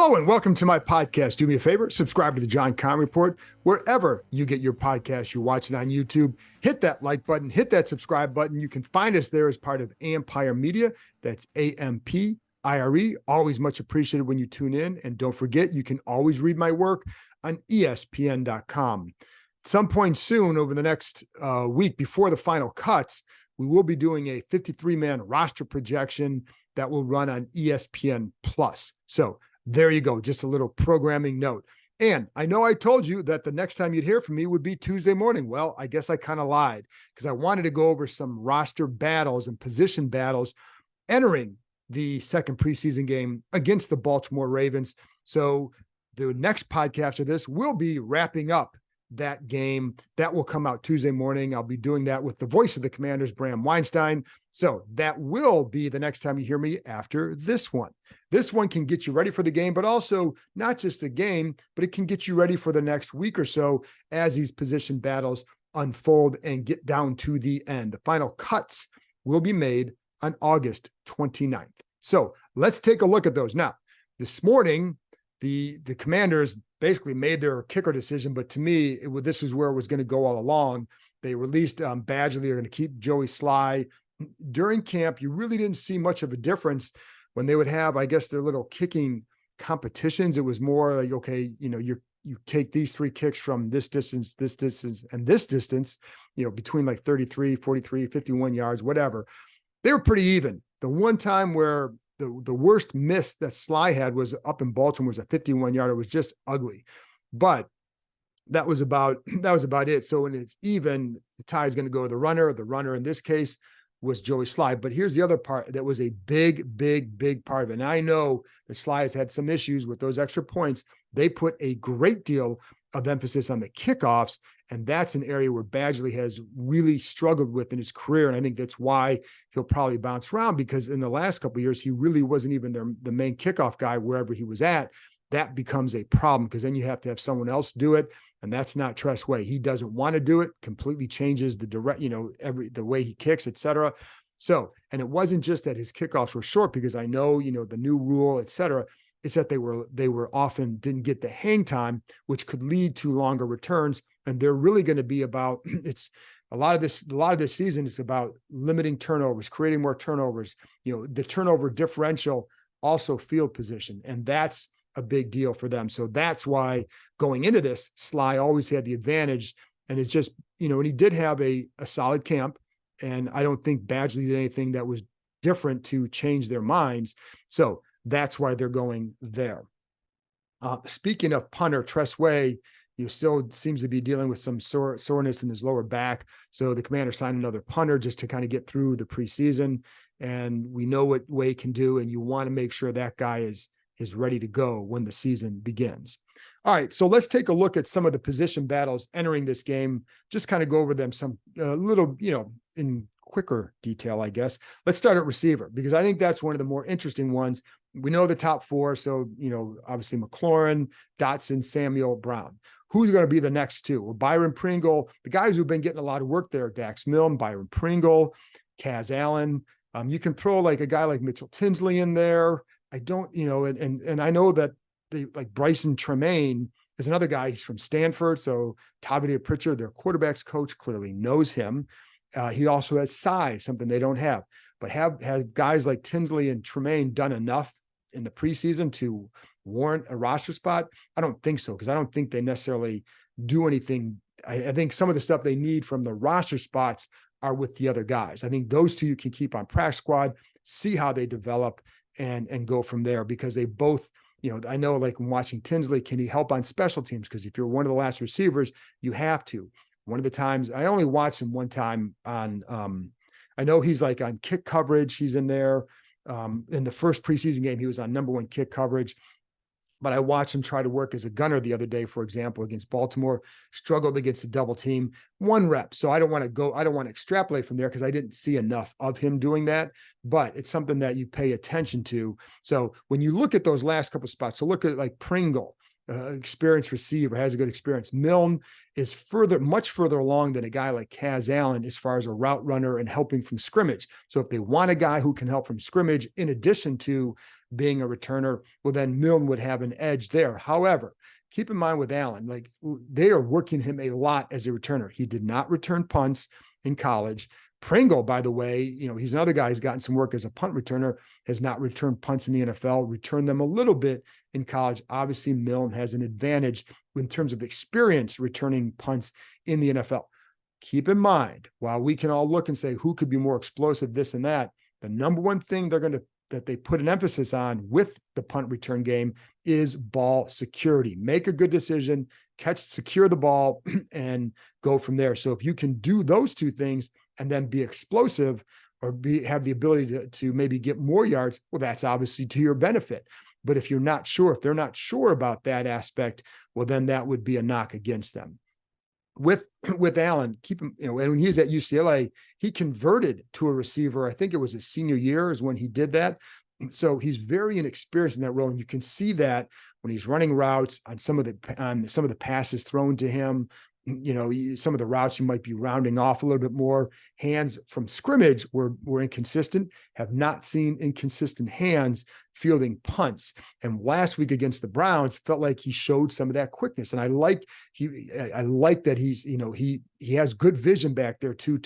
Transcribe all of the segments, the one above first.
Hello and welcome to my podcast. Do me a favor, subscribe to the John Keim Report wherever you get your podcast. You watch it on YouTube, hit that like button, hit that subscribe button. You can find us there as part of Ampire Media. That's Ampire. Always much appreciated when you tune in. And don't forget, you can always read my work on ESPN.com. At some point soon, over the next week before the final cuts, we will be doing a 53-man roster projection that will run on ESPN Plus. So there you go. Just a little programming note. And I know I told you that the next time you'd hear from me would be Tuesday morning. Well, I guess I kind of lied because I wanted to go over some roster battles and position battles entering the second preseason game against the Baltimore Ravens. So the next podcast of this will be wrapping up that game. That will come out Tuesday morning. I'll be doing that with the voice of the Commanders, Bram Weinstein. So that will be the next time you hear me after this one. This one can get you ready for the game, but also not just the game, but it can get you ready for the next week or so as these position battles unfold and get down to the end. The final cuts will be made on August 29th. So let's take a look at those. Now, this morning, the Commanders basically made their kicker decision, but to me, this is where it was going to go all along. They released Badgley. They're going to keep Joey Sly. During camp, you really didn't see much of a difference when they would have, I guess, their little kicking competitions. It was more like, okay, you take these three kicks from this distance, and this distance, between like 33, 43, 51 yards, whatever. They were pretty even. The one time where the worst miss that Sly had was up in Baltimore, was a 51-yarder. It was just ugly. But that was about it. So when it's even, the tie is going to go to the runner. The runner in this case was Joey Sly. But here's the other part that was a big, big, big part of it. And I know that Sly has had some issues with those extra points. They put a great deal of emphasis on the kickoffs, and that's an area where Badgley has really struggled with in his career. And I think that's why he'll probably bounce around, because in the last couple of years, he really wasn't even the main kickoff guy wherever he was at. That becomes a problem because then you have to have someone else do it. And that's not Tress Way. He doesn't want to do it, completely changes the direct, the way he kicks, et cetera. So, and it wasn't just that his kickoffs were short, because I know, the new rule, et cetera. It's that they were often didn't get the hang time, which could lead to longer returns. And they're really going to be about, it's a lot of this season is about limiting turnovers, creating more turnovers, the turnover differential, also field position. And that's a big deal for them. So that's why going into this, Sly always had the advantage. And it's just, and he did have a solid camp. And I don't think Badgley did anything that was different to change their minds. So that's why they're going there. Speaking of punter, Tress Way, still seems to be dealing with some soreness in his lower back. So the Commander signed another punter just to kind of get through the preseason. And we know what Way can do, and you want to make sure that guy is ready to go when the season begins. All right, so let's take a look at some of the position battles entering this game. Just kind of go over them little, in quicker detail, I guess. Let's start at receiver, because I think that's one of the more interesting ones. We know the top four. So, obviously McLaurin, Dotson, Samuel, Brown. Who's going to be the next two? Well, Byron Pringle, the guys who've been getting a lot of work there, Dax Milne, Byron Pringle, Kaz Allen. You can throw like a guy like Mitchell Tinsley in there. I don't, and I know that they like Bryson Tremaine is another guy. He's from Stanford. So Tavia Pritchard, their quarterback's coach, clearly knows him. He also has size, something they don't have. But have guys like Tinsley and Tremaine done enough in the preseason to warrant a roster spot? I don't think so, because I don't think they necessarily do anything. I think some of the stuff they need from the roster spots are with the other guys. I think those two you can keep on practice squad, see how they develop, and go from there, because they both, I know, like when watching Tinsley, can he help on special teams? Because if you're one of the last receivers, you have to. One of the times, I only watched him one time on, I know he's like on kick coverage. He's in there. In the first preseason game, he was on number one kick coverage. But I watched him try to work as a gunner the other day, for example, against Baltimore, struggled against the double team, 1 rep. So I don't want to extrapolate from there, because I didn't see enough of him doing that, but it's something that you pay attention to. So when you look at those last couple of spots, so look at like Pringle, experienced receiver, has a good experience. Milne is much further along than a guy like Kaz Allen as far as a route runner and helping from scrimmage. So if they want a guy who can help from scrimmage in addition to being a returner, well, then Milne would have an edge there. However, keep in mind with Allen, like they are working him a lot as a returner. He did not return punts in college. Pringle, by the way, he's another guy who's gotten some work as a punt returner, has not returned punts in the NFL, returned them a little bit in college. Obviously, Milne has an advantage in terms of experience returning punts in the NFL. Keep in mind, while we can all look and say who could be more explosive, this and that, the number one thing that they put an emphasis on with the punt return game is ball security. Make a good decision, secure the ball, and go from there. So if you can do those two things and then be explosive or have the ability to maybe get more yards, well, that's obviously to your benefit. But if they're not sure about that aspect, well, then that would be a knock against them. With Allen, keep him, and when he was at UCLA, he converted to a receiver. I think it was his senior year is when he did that. So he's very inexperienced in that role, and you can see that when he's running routes on some of the passes thrown to him. Some of the routes you might be rounding off a little bit more. Hands from scrimmage were inconsistent. Have not seen inconsistent hands fielding punts. And last week against the Browns, felt like he showed some of that quickness. And I like that he's he has good vision back there to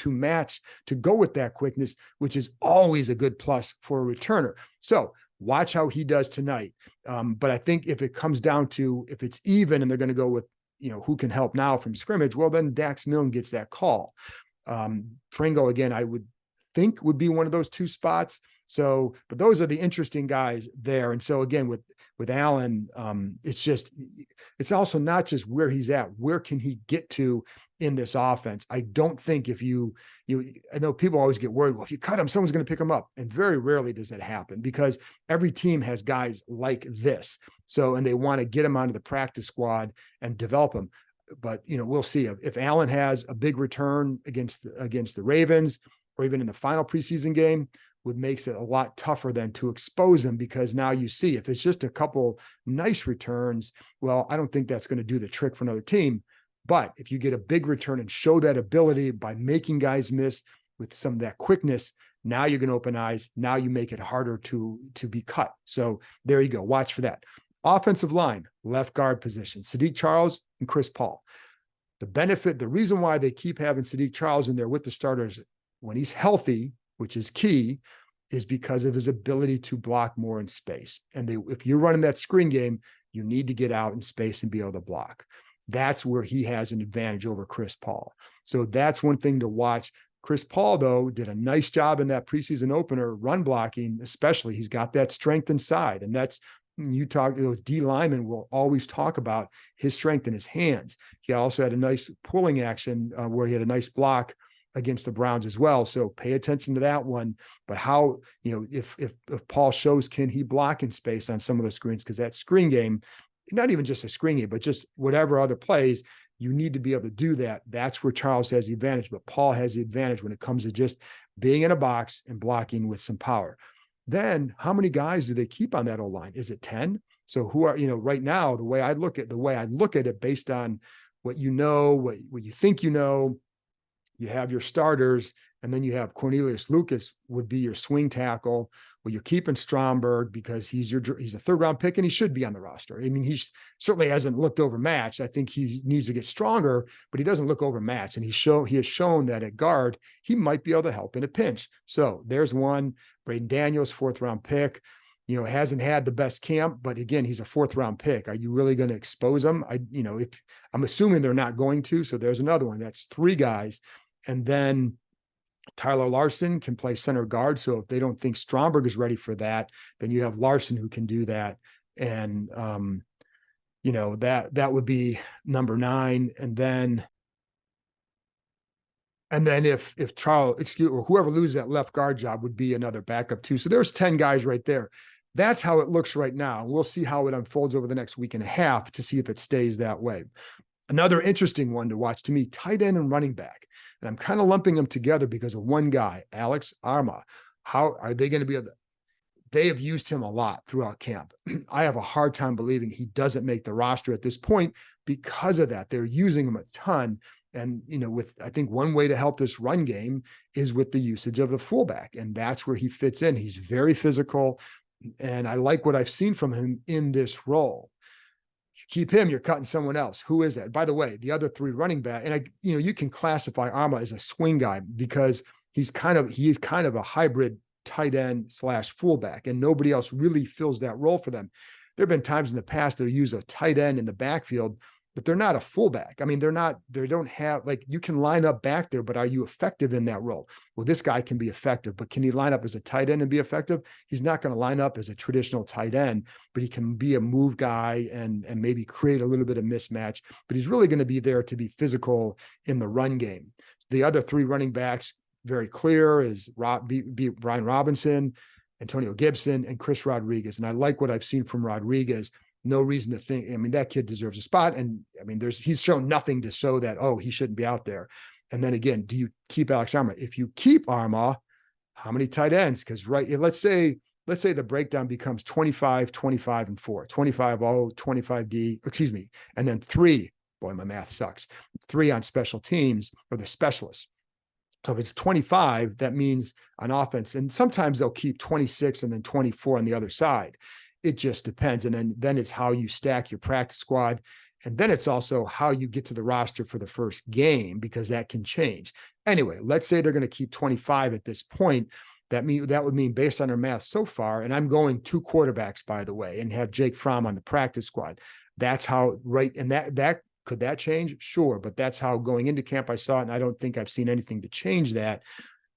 go with that quickness, which is always a good plus for a returner. So watch how he does tonight. But I think if it comes down to if it's even and they're going to go with who can help now from scrimmage, well, then Dax Milne gets that call. Pringle, again, I would think would be one of those two spots. So, but those are the interesting guys there. And so again, with Allen, it's also not just where he's at, where can he get to in this offense? I don't think I know people always get worried, well, if you cut him, someone's going to pick him up. And very rarely does that happen because every team has guys like this. So, and they want to get him onto the practice squad and develop him. But, we'll see if Allen has a big return against the Ravens or even in the final preseason game, makes it a lot tougher than to expose him, because now you see if it's just a couple nice returns, well, I don't think that's going to do the trick for another team. But if you get a big return and show that ability by making guys miss with some of that quickness, now you're going to open eyes. Now you make it harder to be cut. So there you go. Watch for that. Offensive line, left guard position, Sadiq Charles and Chris Paul. The reason why they keep having Sadiq Charles in there with the starters when he's healthy, which is key, is because of his ability to block more in space. And if you're running that screen game, you need to get out in space and be able to block. That's where he has an advantage over Chris Paul. So that's one thing to watch. Chris Paul, though, did a nice job in that preseason opener run blocking, especially. He's got that strength inside. And that's, those D linemen will always talk about his strength in his hands. He also had a nice pulling action where he had a nice block against the Browns as well. So pay attention to that one. But how, if Paul shows, can he block in space on some of the screens? Because that screen game, not even just a screen game, but just whatever other plays, you need to be able to do that. That's where Charles has the advantage, but Paul has the advantage when it comes to just being in a box and blocking with some power. Then how many guys do they keep on that O-line? Is it 10? So who are, right now, the way I look at it based on what what you think you have your starters, and then you have Cornelius Lucas would be your swing tackle. Well, you're keeping Stromberg because he's a third round pick and he should be on the roster. I mean, he certainly hasn't looked overmatched. I think he needs to get stronger, but he doesn't look overmatched. And he has shown that at guard, he might be able to help in a pinch. So there's one. Braden Daniels, 4th round pick, hasn't had the best camp, but again, he's a 4th round pick. Are you really going to expose him? If I'm assuming they're not going to, so there's another one. That's 3 guys. And then Tyler Larson can play center guard. So if they don't think Stromberg is ready for that, then you have Larson who can do that. And, that would be number 9. And then if Charles, or whoever loses that left guard job would be another backup too. So there's 10 guys right there. That's how it looks right now. We'll see how it unfolds over the next week and a half to see if it stays that way. Another interesting one to watch to me, tight end and running back. And I'm kind of lumping them together because of one guy, Alex Arma. How are they going to be able to? they have used him a lot throughout camp. I have a hard time believing he doesn't make the roster at this point because of that. They're using him a ton. And, I think one way to help this run game is with the usage of the fullback. And that's where he fits in. He's very physical. And I like what I've seen from him in this role. You keep him, you're cutting someone else. Who is that? By the way, the other three running back, and you can classify Arma as a swing guy because he's kind of a hybrid tight end / fullback, and nobody else really fills that role for them. There have been times in the past they'll use a tight end in the backfield, but they're not a fullback. I mean, they don't have, like, you can line up back there, but are you effective in that role? Well, this guy can be effective, but can he line up as a tight end and be effective? He's not going to line up as a traditional tight end, but he can be a move guy and maybe create a little bit of mismatch, but he's really going to be there to be physical in the run game. The other three running backs, very clear, is Brian Robinson, Antonio Gibson, and Chris Rodriguez. And I like what I've seen from Rodriguez. No reason to think, that kid deserves a spot. And he's shown nothing to show that, he shouldn't be out there. And then again, do you keep Alex Arma? If you keep Arma, how many tight ends? Because let's say the breakdown becomes 25, 25, and 4, 25-0, 25D, excuse me. And then 3, boy, my math sucks, 3 on special teams or the specialists. So if it's 25, that means on offense, and sometimes they'll keep 26 and then 24 on the other side. It just depends. And then it's how you stack your practice squad. And then it's also how you get to the roster for the first game, because that can change. Anyway, let's say they're going to keep 25 at this point. That would mean, based on our math so far, and I'm going 2 quarterbacks, by the way, and have Jake Fromm on the practice squad. That's how, right? And that could that change? Sure. But that's how going into camp I saw it. And I don't think I've seen anything to change that,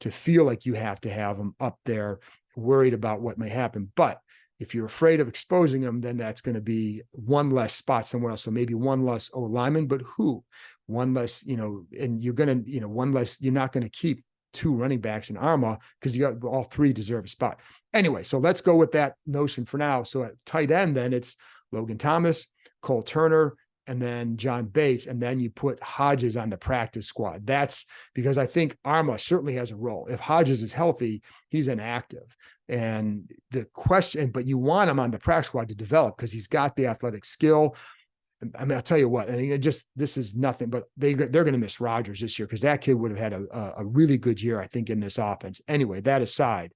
to feel like you have to have them up there worried about what may happen. But if you're afraid of exposing them, then that's going to be one less spot somewhere else. So maybe one less lineman, but who? One less, and you're going to, one less, you're not going to keep 2 running backs in Arma because you got all 3 deserve a spot. Anyway, so let's go with that notion for now. So at tight end, then it's Logan Thomas, Cole Turner, and then John Bates, and then you put Hodges on the practice squad. That's because I think Arma certainly has a role. If Hodges is healthy, he's inactive. And the question, but you want him on the practice squad to develop because he's got the athletic skill. I'll tell you what, this is nothing, but they're going to miss Rodgers this year because that kid would have had a really good year, I think, in this offense. Anyway, that aside,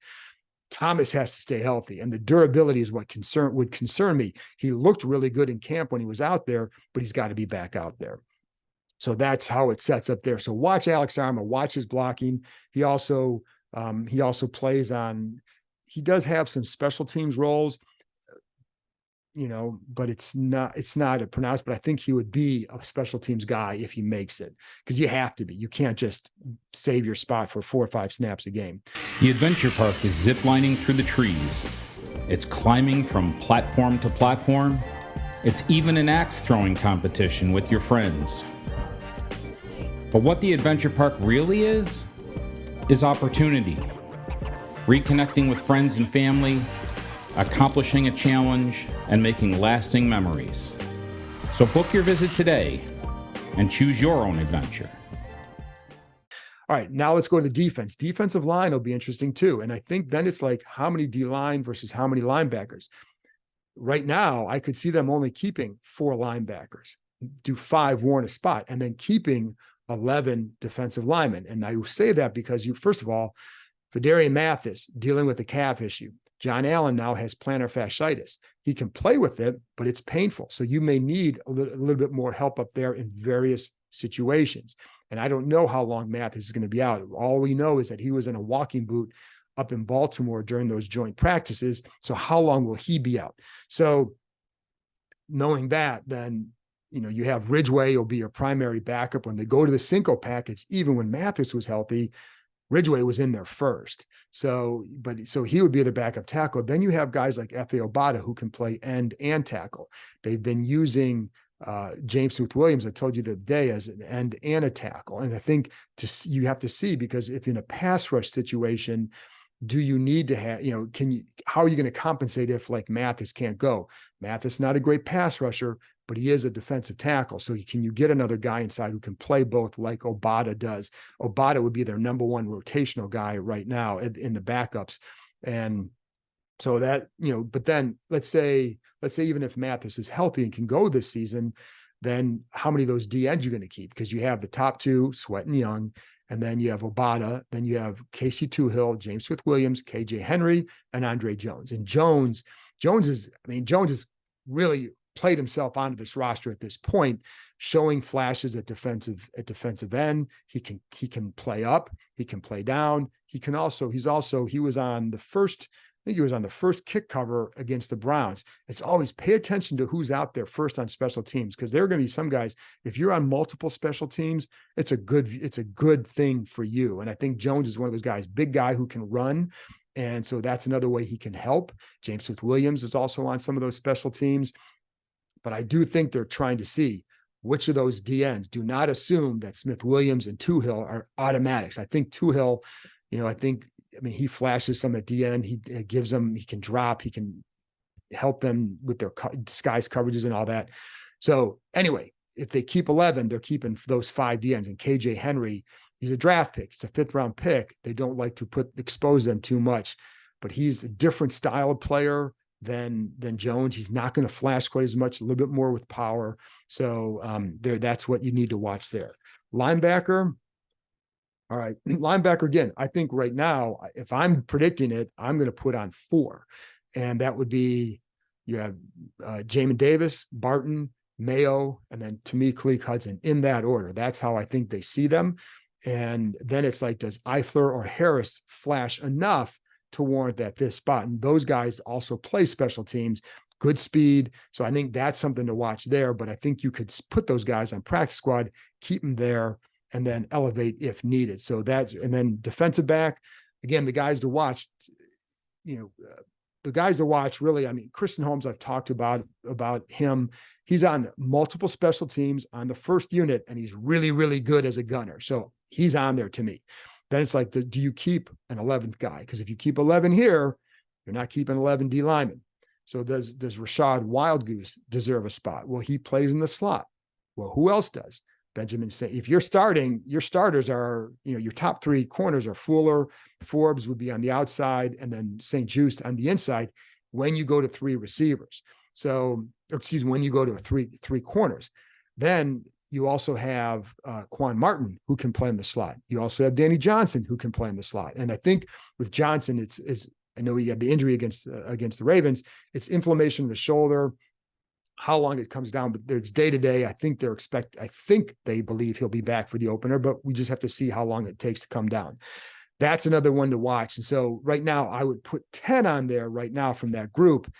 Thomas has to stay healthy, and the durability is what would concern me. He looked really good in camp when he was out there, but he's got to be back out there. So that's how it sets up there. So watch Alex Arma, watch his blocking. He also plays on. He does have some special teams roles, but it's not a pronounced, but I think he would be a special teams guy if he makes it, because you have to be. You can't just save your spot for 4 or 5 snaps a game. The adventure park is ziplining through the trees. It's climbing from platform to platform. It's even an axe throwing competition with your friends. But what the adventure park really is opportunity. Reconnecting with friends and family, accomplishing a challenge, and making lasting memories. So book your visit today and choose your own adventure. All right, now let's go to the defense. Defensive line will be interesting too. And I think then it's like, how many D-line versus how many linebackers? Right now, I could see them only keeping 4 linebackers, do 5 warn a spot, and then keeping 11 defensive linemen. And I say that because first of all, Fedarian Mathis dealing with the calf issue. John Allen now has plantar fasciitis. He can play with it, but it's painful. So you may need a little bit more help up there in various situations. And I don't know how long Mathis is going to be out. All we know is that he was in a walking boot up in Baltimore during those joint practices. So how long will he be out? So knowing that, then, you have Ridgeway will be your primary backup when they go to the Cinco package. Even when Mathis was healthy, Ridgeway was in there first. So he would be the backup tackle. Then you have guys like F.A. Obata who can play end and tackle. They've been using James Smith-Williams, I told you the other day, as an end and a tackle. And I think you have to see, because if in a pass rush situation, do you need to have, how are you going to compensate if like Mathis can't go? Mathis, not a great pass rusher, but he is a defensive tackle. So can you get another guy inside who can play both like Obata does? Obata would be their number 1 rotational guy right now in the backups. And So that, but then let's say even if Mathis is healthy and can go this season, then how many of those D ends you're going to keep? Because you have the top two, Sweat and Young, and then you have Obata, then you have Casey Toohill, James Smith-Williams, KJ Henry, and Andre Jones. And Jones has really played himself onto this roster at this point, showing flashes at defensive end. He can play up, he can play down. He was on the first, I think he was on the first kick cover against the Browns. It's always pay attention to who's out there first on special teams, because there are going to be some guys, if you're on multiple special teams, it's a good thing for you. And I think Jones is one of those guys, big guy who can run. And so that's another way he can help. James Smith-Williams is also on some of those special teams. But I do think they're trying to see which of those DNs. Do not assume that Smith-Williams and Toohill are automatics. I think Toohill, he flashes some at DN. He gives them, he can drop, he can help them with their disguise coverages and all that. So anyway, if they keep 11, they're keeping those 5 DNs. And KJ Henry, he's a draft pick. It's a 5th round pick. They don't like to expose them too much, but he's a different style of player than Jones. He's not going to flash quite as much, a little bit more with power. So that's what you need to watch there. Linebacker. All right. Linebacker again. I think right now, if I'm predicting it, I'm going to put on 4. And that would be, you have Jamin Davis, Barton, Mayo, and then to me, Khaleke Hudson, in that order. That's how I think they see them. And then it's like, does Eifler or Harris flash enough to warrant that 5th spot? And those guys also play special teams, good speed. So I think that's something to watch there. But I think you could put those guys on practice squad, keep them there, and then elevate if needed. So and then defensive back, again, the guys to watch, really, Christian Holmes, I've talked about him. He's on multiple special teams on the first unit, and he's really, really good as a gunner. So he's on there to me. Then it's like, do you keep an 11th guy? Because if you keep 11 here, you're not keeping 11 D linemen. So does Rashad Wildgoose deserve a spot? Well, he plays in the slot. Well, who else does? Benjamin St. If you're starting, your starters are, your top 3 corners are Fuller, Forbes would be on the outside, and then St. Juste on the inside when you go to 3 receivers. So, when you go to three corners. Then you also have Quan Martin, who can play in the slot. You also have Danny Johnson, who can play in the slot. And I think with Johnson, I know he had the injury against the Ravens. It's inflammation of the shoulder. How long it comes down, but it's day to day. I think they believe he'll be back for the opener, but we just have to see how long it takes to come down. That's another one to watch. And so right now I would put 10 on there right now from that group.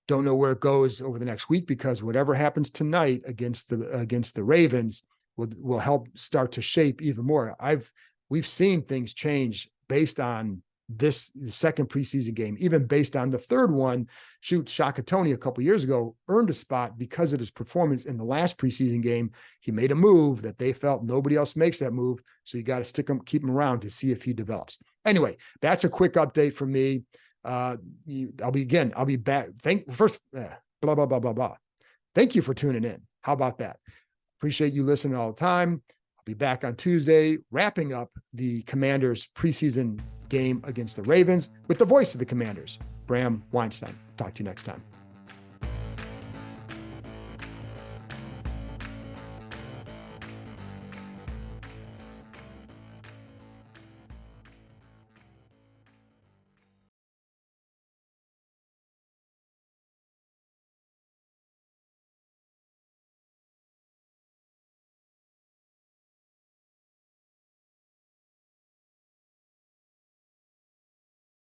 Don't know where it goes over the next week, because whatever happens tonight against the Ravens will help start to shape even more. We've seen things change based on this second preseason game, even based on the third one. Shaka Toney a couple of years ago earned a spot because of his performance in the last preseason game. He made a move that they felt nobody else makes that move. So you got to keep him around to see if he develops. Anyway, that's a quick update from me. I'll be back. Blah, blah, blah, blah, blah. Thank you for tuning in. How about that? Appreciate you listening all the time. I'll be back on Tuesday, wrapping up the Commanders preseason game against the Ravens with the voice of the Commanders, Bram Weinstein. Talk to you next time.